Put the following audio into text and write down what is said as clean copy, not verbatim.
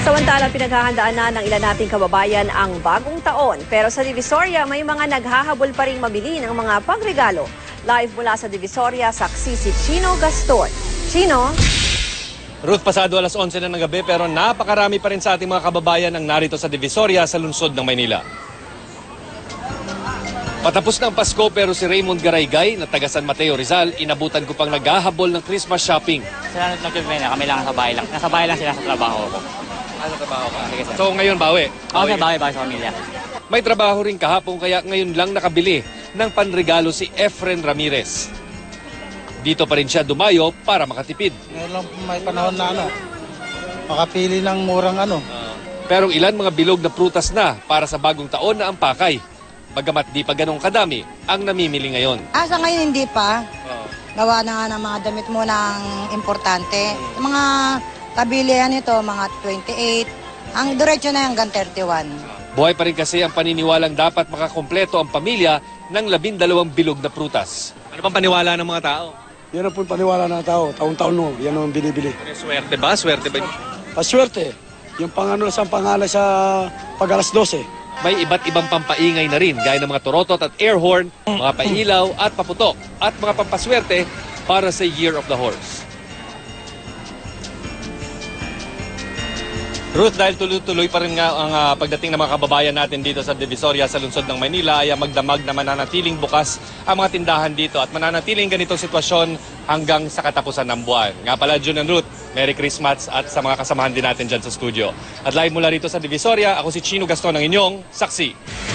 Samantala, pinaghahandaan na ng ilan nating kababayan ang bagong taon. Pero sa Divisoria, may mga naghahabol pa ring mabili ng mga pagregalo. Live mula sa Divisoria, saksi si Chino Gaston. Chino? Ruth, pasado alas 11 na ng gabi pero napakarami pa rin sa ating mga kababayan ang narito sa Divisoria sa lungsod ng Maynila. Patapos ng Pasko pero si Raymond Garaygay na taga San Mateo, Rizal, inabutan ko pang naghahabol ng Christmas shopping. Sila nagpipina, kami lang sa bahay lang. Nasa bahay lang sila sa trabaho ko. Ano trabaho ka? So ngayon bawi? Ako sa bahay sa pamilya. May trabaho rin kahapon kaya ngayon lang nakabili ng panregalo si Efren Ramirez. Dito pa rin siya dumayo para makatipid. Ngayon lang may panahon na makapili ng murang Pero ilan mga bilog na prutas na para sa bagong taon na ang pakay. Bagamat di pa ganong kadami ang namimili ngayon. Sa ngayon hindi pa. Gawa na nga ng mga damit mo ng importante. Yung mga kabilihan nito, mga 28. Ang diretso na hanggang 31. Buhay pa rin kasi ang paniniwalang dapat makakompleto ang pamilya ng 12 bilog na prutas. Ano bang paniwala ng mga tao? Yan ang paniwala ng tao. Taon-taon no, yan ang binibili. Swerte ba? Swerte ba? Paswerte. Yung sa pangalan sa pag-alas 12. May iba't ibang pampaingay na rin gaya ng mga torotot at air horn, mga pailaw at paputok at mga pampaswerte para sa Year of the Horse. Ruth, dahil tuloy-tuloy pa rin nga ang pagdating ng mga kababayan natin dito sa Divisoria sa lungsod ng Maynila ay magdamag na mananatiling bukas ang mga tindahan dito at mananatiling ganitong sitwasyon hanggang sa katapusan ng buwan. Nga pala, June and Ruth, Merry Christmas at sa mga kasamahan din natin dyan sa studio. At live mula rito sa Divisoria, ako si Chino Gaston, ang inyong saksi.